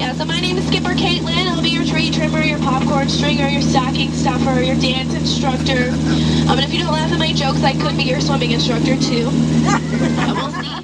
Yeah, so my name is Skipper Caitlin. I'll be your tree trimmer, your popcorn stringer, your stocking stuffer, your dance instructor. And if you don't laugh at my jokes, I could be your swimming instructor too. We'll see.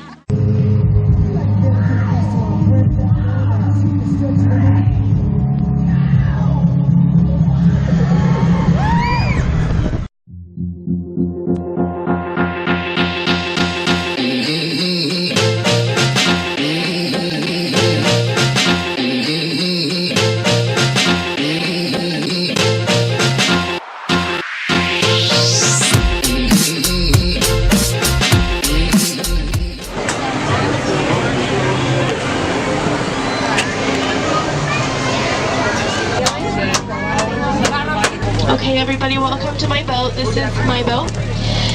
Okay, everybody, welcome to my boat. This is my boat.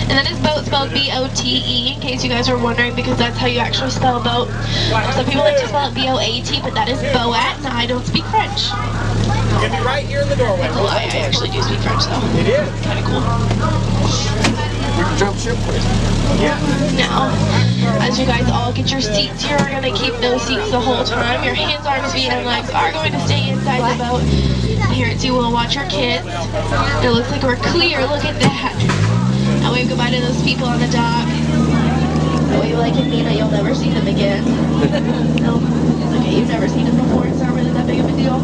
And that is boat spelled B-O-T-E, in case you guys are wondering, because that's how you actually spell boat. Some people like to spell it B-O-A-T, but that is Boat, and I don't speak French. You'll be right here in the doorway. That's a lie. I actually do speak French, though. It is. Kind of cool. We can jump ship, please. Yeah. Now, as you guys all get your seats here, we're going to keep those seats the whole time. Your hands, arms, feet, and legs are going to stay inside the boat. Here at we'll watch your kids. It looks like we're clear. Look at that. Now wave goodbye to those people on the dock. Oh, you like it, Nina? You'll never see them again. No? Okay, you've never seen them before. It's not really that big of a deal.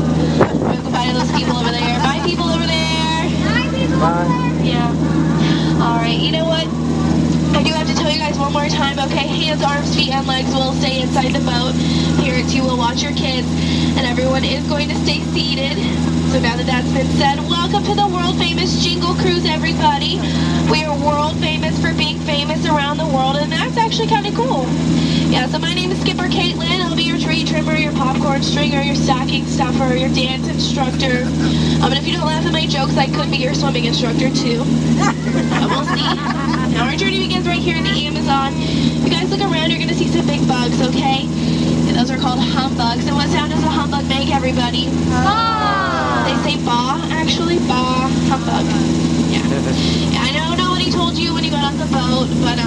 Wave goodbye to those people over there. Bye, people over there. Bye, people. Bye. Yeah. All right, you know what? I do have to tell you guys one more time, okay? Hands, arms, feet, and legs will stay inside the boat. Here at we'll watch your kids, and everyone is going to stay seated. So now that that's been said, welcome to the world-famous Jingle Cruise, everybody. We are world-famous for being famous around the world, and that's actually kind of cool. Yeah, so my name is Skipper Caitlin. I'll be your tree trimmer, your popcorn stringer, your stocking stuffer, your dance instructor. And if you don't laugh at my jokes, I could be your swimming instructor too. We'll see. Now our journey begins right here in the Amazon. If you guys look around, you're going to see some big bugs, okay? And those are called humbugs. And what sound does a humbug make, everybody? Bah! They say bah, actually. Bah, humbug. Yeah. I know nobody told you when you got on the boat, but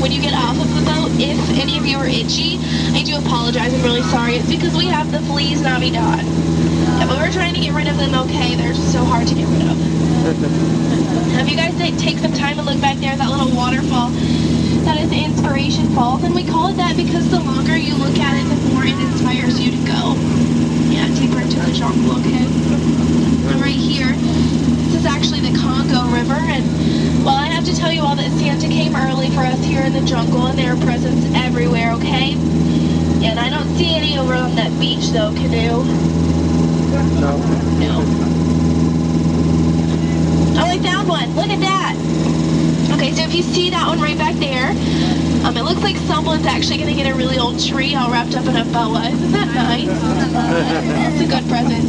when you get off of the boat, if any of you are itchy, I do apologize. I'm really sorry. It's because we have the fleas Navidad. Yeah, but we're trying to get rid of them, okay? They're just so hard to get rid of. Now, if you guys take some time to look back there, that little waterfall, that is Inspiration Falls, and we call it that because the longer you look at it, the more it inspires you to go. Yeah, deeper into the jungle, okay? And right here, this is actually the Congo River, and well, I have to tell you all that Santa came early for us here in the jungle, and there are presents everywhere, okay? And I don't see any over on that beach, though, Canoe. No. No. Oh, I found one. Look at that. Okay, so if you see that one right back there, it looks like someone's actually going to get a really old tree all wrapped up in a boa. Isn't that nice? That's a good present.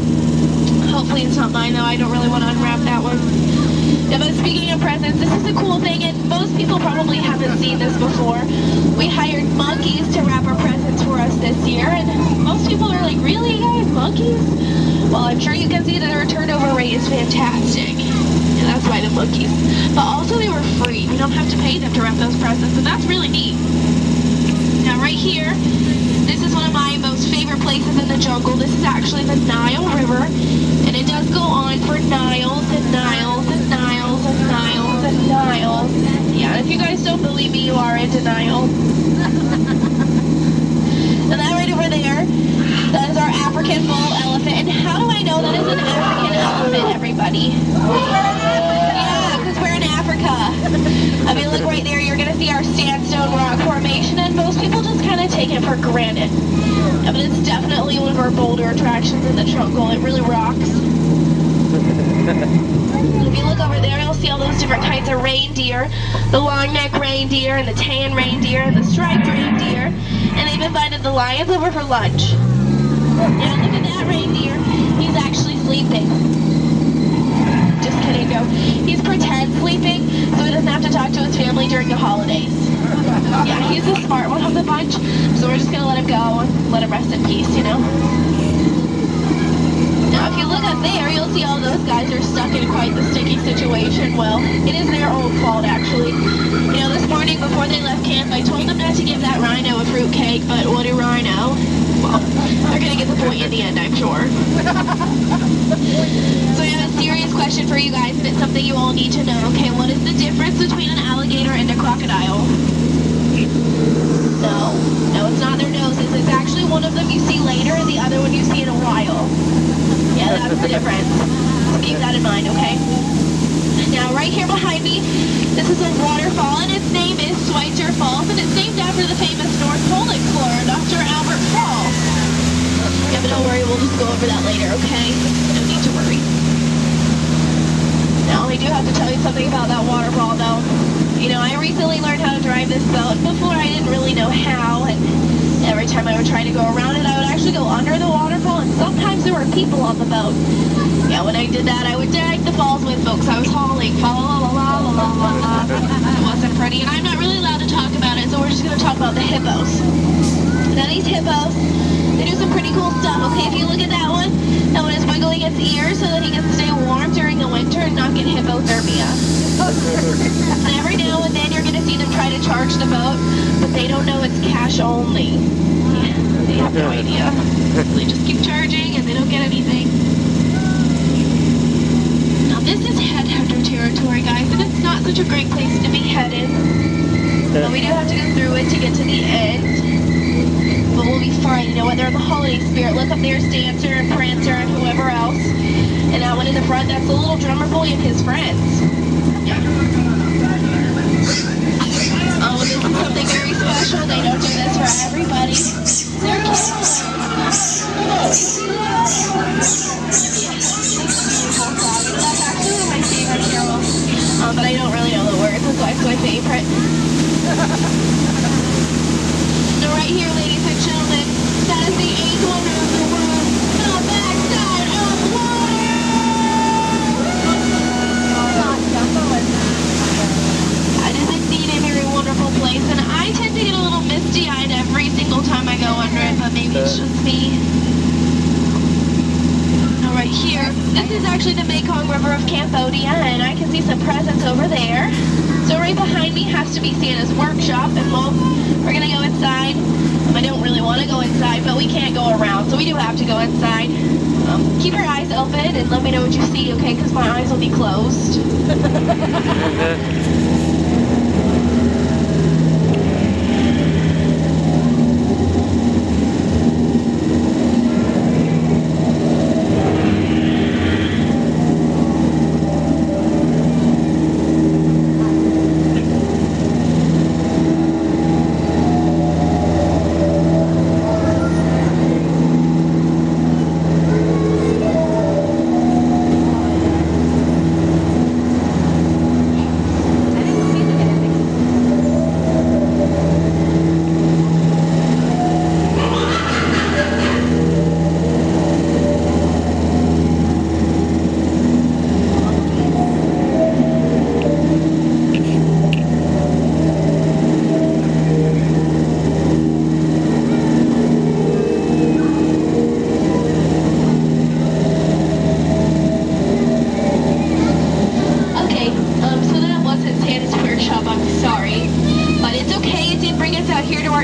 Hopefully it's not mine, though. I don't really want to unwrap that one. Yeah, but speaking of presents, this is a cool thing, and most people probably haven't seen this before. We hired monkeys to wrap our presents for us this year, and most people are like, really, guys, monkeys? Well, I'm sure you can see that our turnover rate is fantastic. And that's why the monkeys. But also they were free. We don't have to pay them to wrap those presents, and that's really neat. Now right here, this is one of my most favorite places in the jungle. This is actually the Nile River, and it does go on for Niles and Niles and Niles and Niles and Niles. Yeah, if you guys don't believe me, you are in denial. And that right over there, that is our African bull elephant. And how do I know that is an African elephant, everybody? Yeah, because we're in Africa. I mean, look right there, you're going to see our sandstone rock formation, and most people just kind of take it for granted. Yeah, but it's definitely one of our bolder attractions in the jungle. It really rocks. If you look over there, you'll see all those different kinds of reindeer. The long-necked reindeer, and the tan reindeer, and the striped reindeer. And they've invited the lions over for lunch. Now look at that reindeer. He's actually sleeping. Just kidding, no. He's pretend sleeping, so he doesn't have to talk to his family during the holidays. Yeah, he's the smart one of the bunch, so we're just going to let him go and let him rest in peace, you know? Now, if you look up there, you'll see all those guys are stuck in quite the sticky situation. Well, it is their own fault, actually. You know, this morning before they left camp, I told them not to give that rhino a fruitcake, but what do rhino? Well, they're gonna get the point in the end, I'm sure. So I have a serious question for you guys, and it's something you all need to know. Okay, what is the difference between an alligator and a crocodile? No, it's not their noses. It's actually one of them you see later, and the other one you see in a while. Yeah, that's the difference. So keep that in mind, okay? Now, right here behind me, this is a waterfall, and its name is Schweitzer Falls, and it's named after the famous North Pole explorer, Dr. Albert Falls. Yeah, but don't worry, we'll just go over that later, okay? No need to worry. Now, I do have to tell you something about that waterfall, though. You know, I recently learned how to drive this boat. Before, I didn't really know how, and every time I would try to go around it, I would actually go under the waterfall, and sometimes there were people on the boat. Yeah, when I did that, I would drag the falls with folks. I was hauling, fa la la la la la la la. It wasn't pretty, and I'm not really allowed to talk about it, so we're just going to talk about the hippos. Now, these hippos, they do some pretty cool stuff, okay? If you look at that one is wiggling its ears so that he can stay warm during the winter and not get hypothermia. And every now and then, you're going to see them try to charge the boat, but they don't know it's cash only. Yeah, they have no idea. They just keep charging, and they don't get anything. This is headhunter territory, guys, and it's not such a great place to be headed. But we do have to go through it to get to the end. But we'll be fine, you know what? They're in the holiday spirit. Look up there's Dancer and Prancer and whoever else. And that one in the front, that's the little drummer boy and his friends. Yeah. Oh, this is something very special. They don't do this for everybody. They're cute. That's actually one of my favorite carols, but I don't really know the words, that's why it's my favorite. So right here, ladies and gentlemen, that is the eighth wonder of the world, the backside of water! That is indeed a very wonderful place, and I tend to get a little misty-eyed every single time I go under it, but maybe it's just me. Right here, this is actually the Mekong River of Cambodia, and I can see some presents over there. So right behind me has to be Santa's workshop, and well, we're gonna go inside. I don't really want to go inside, but we can't go around, so we do have to go inside. Keep your eyes open and let me know what you see, okay? Because my eyes will be closed.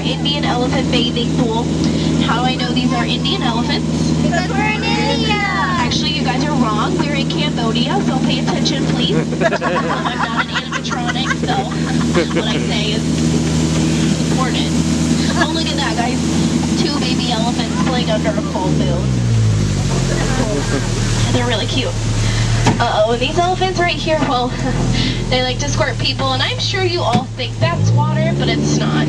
Indian elephant bathing pool. How do I know these are Indian elephants? Because we're in India. Actually, you guys are wrong. We're in Cambodia, so pay attention, please. I'm not an animatronic, so what I say is important. Oh, look at that, guys. 2 baby elephants playing under a full moon. And they're really cute. Uh-oh, and these elephants right here, well, they like to squirt people, and I'm sure you all think that's water, but it's not.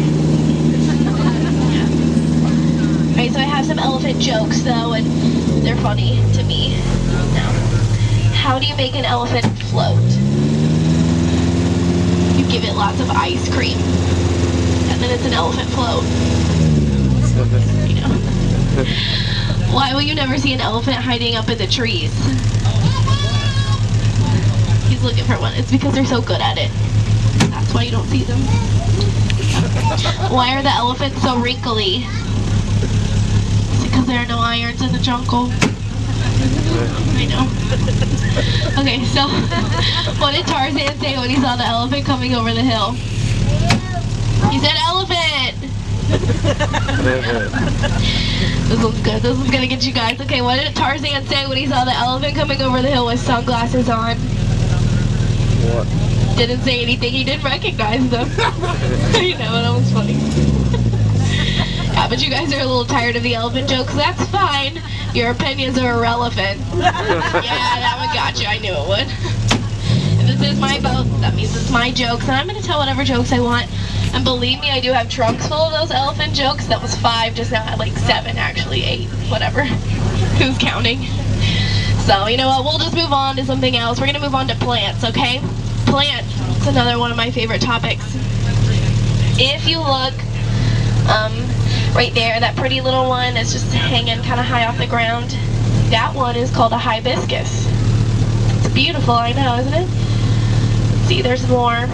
Alright, so I have some elephant jokes, though, and they're funny to me. Now, how do you make an elephant float? You give it lots of ice cream, and then it's an elephant float. You know. Why will you never see an elephant hiding up in the trees? He's looking for one. It's because they're so good at it. That's why you don't see them. Why are the elephants so wrinkly? It's because there are no irons in the jungle. I know. Okay, so what did Tarzan say when he saw the elephant coming over the hill? He said, "Elephant! This one's good. This one's gonna get you guys. Okay, what did Tarzan say when he saw the elephant coming over the hill with sunglasses on? What? Didn't say anything. He didn't recognize them. You know, that was funny. Yeah, but you guys are a little tired of the elephant jokes. That's fine. Your opinions are irrelevant. Yeah, that one got you. I knew it would. If this is my boat, that means it's my jokes, and I'm going to tell whatever jokes I want. And believe me, I do have trunks full of those elephant jokes. That was 5, just now I had like 7, actually 8, whatever. Who's counting? So, you know what, we'll just move on to something else. We're going to move on to plants, okay? Plants, it's another one of my favorite topics. If you look, right there, that pretty little one that's just hanging kind of high off the ground, that one is called a hibiscus. It's beautiful, I know, isn't it? Let's see, there's more.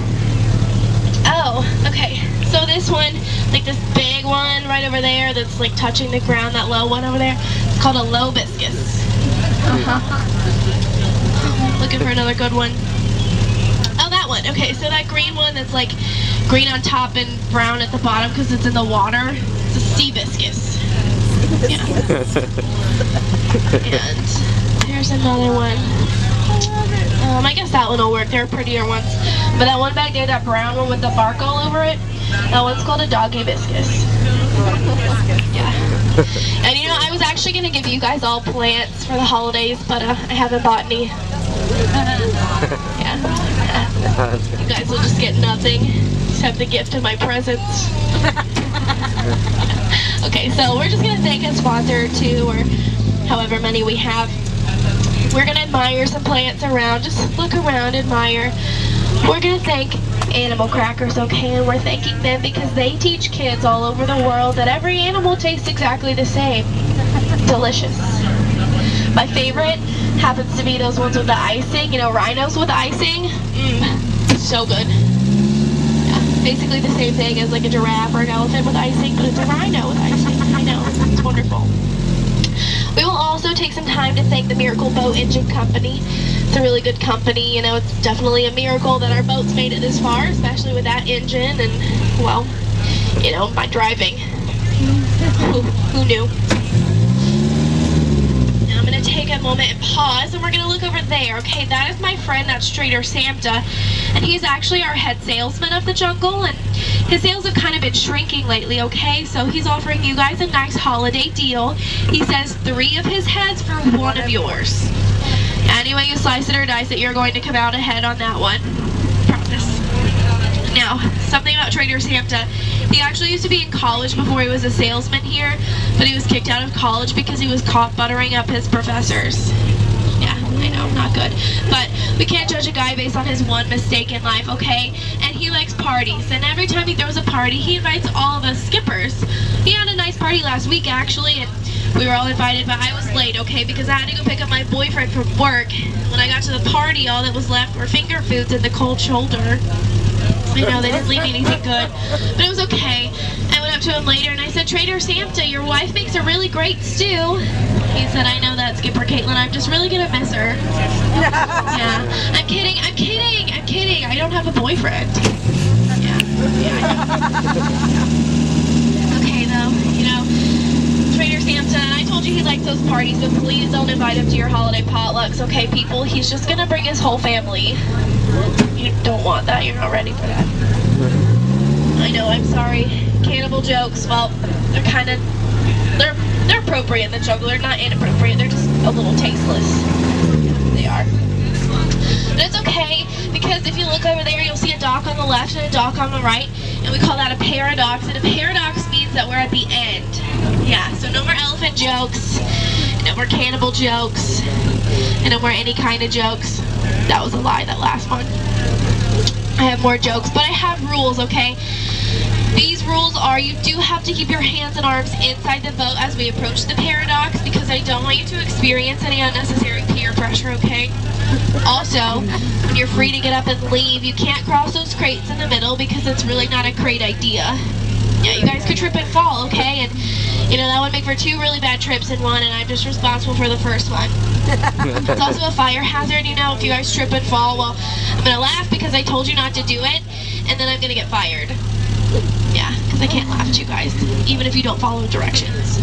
Oh, okay. So this one, like this big one right over there that's like touching the ground, that low one over there, it's called a lobiscus. Looking for another good one. Oh, that one. Okay, so that green one that's like green on top and brown at the bottom because it's in the water, it's a sea biscus. Yeah. And there's another one. I guess that one will work. There are prettier ones. But that one back there, that brown one with the bark all over it, that one's called a dog hibiscus. Yeah. And you know, I was actually going to give you guys all plants for the holidays, but I haven't bought any. Yeah. You guys will just get nothing. Just have the gift of my presents. Okay, so we're just going to thank a sponsor or two, or however many we have. We're going to admire some plants around. Just look around, admire. We're going to thank Animal Crackers, okay? And we're thanking them because they teach kids all over the world that every animal tastes exactly the same. Delicious. My favorite happens to be those ones with the icing. You know, rhinos with icing. So good. Yeah, basically the same thing as like a giraffe or an elephant with icing, but it's a rhino with icing. I know. It's wonderful. We will also take some time to thank the Miracle Boat Engine Company. It's a really good company. You know, it's definitely a miracle that our boat's made it this far, especially with that engine and, well, you know, by driving. Who knew? Now I'm going to take a moment and pause, and we're going to look over there, okay? That is my friend, that's Trader Santa, and he's actually our head salesman of the jungle, and his sales have kind of been shrinking lately, okay? So he's offering you guys a nice holiday deal. He says 3 of his heads for 1 of yours. Any way you slice it or dice it, you're going to come out ahead on that one. Promise. Now, something about Trader Santa. He actually used to be in college before he was a salesman here, but he was kicked out of college because he was caught buttering up his professors. Yeah, I know, not good. But we can't judge a guy based on his one mistake in life, okay? And he likes parties, and every time he throws a party, he invites all of us skippers. He had a nice party last week, actually, and we were all invited, but I was late, okay, because I had to go pick up my boyfriend from work. When I got to the party, all that was left were finger foods and the cold shoulder. I know, they didn't leave me anything good, but it was okay. I went up to him later and I said, Trader Santa, your wife makes a really great stew. He said, I know that, Skipper Caitlin, I'm just really gonna miss her. Yeah, I'm kidding. I don't have a boyfriend. Yeah, okay, though, you know, Trader Santa, and I told you he likes those parties, but please don't invite him to your holiday potlucks, okay, people? He's just gonna bring his whole family. You don't want that. You're not ready for that. I know, I'm sorry. Cannibal jokes, well, they're kind of, they're appropriate in the jungle. They're not inappropriate. They're just a little tasteless. They are. But it's okay, because if you look over there, you'll see a dock on the left and a dock on the right, and we call that a paradox, and a paradox means that we're at the end. Yeah, so no more elephant jokes, no more cannibal jokes, and no more any kind of jokes. That was a lie, that last one. I have more jokes, but I have rules, okay? These rules are, you do have to keep your hands and arms inside the boat as we approach the paradox, because I don't want you to experience any unnecessary peer pressure, okay? Also, when you're free to get up and leave, you can't cross those crates in the middle because it's really not a great idea. Yeah, you guys could trip and fall, okay? And, you know, that would make for 2 really bad trips in one, and I'm just responsible for the first one. It's also a fire hazard, you know, if you guys trip and fall. Well, I'm going to laugh because I told you not to do it, and then I'm going to get fired. Yeah, because because I can't laugh at you guys, even if you don't follow directions.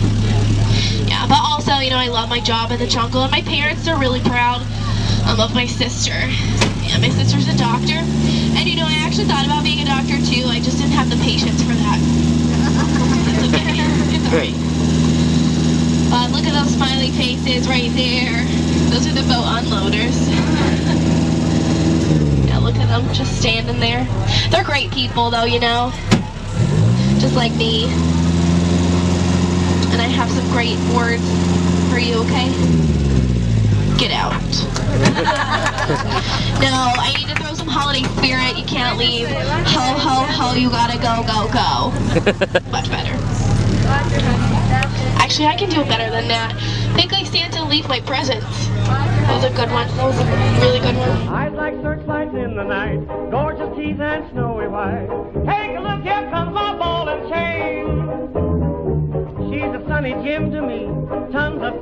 Yeah, but also, you know, I love my job in the jungle, and my parents are really proud of my sister. Yeah, my sister's a doctor, and you know, I actually thought about being a doctor too. I just didn't have the patience for that. It's okay. It's alright. But look at those smiley faces right there. Those are the boat unloaders. Yeah, look at them just standing there. They're great people though, you know. Just like me. And I have some great words for you, okay? Get out. No, I need to throw some holiday spirit. You can't leave. Ho, ho, ho, you gotta go, go, go. Much better. Actually, I can do it better than that. Think like Santa, leave my presents. That was a good one. That was a really good one. Eyes like searchlights in the night, gorgeous teeth and snowy white. Take a look, here comes my ball and chain. She's a sunny gem to me, tons of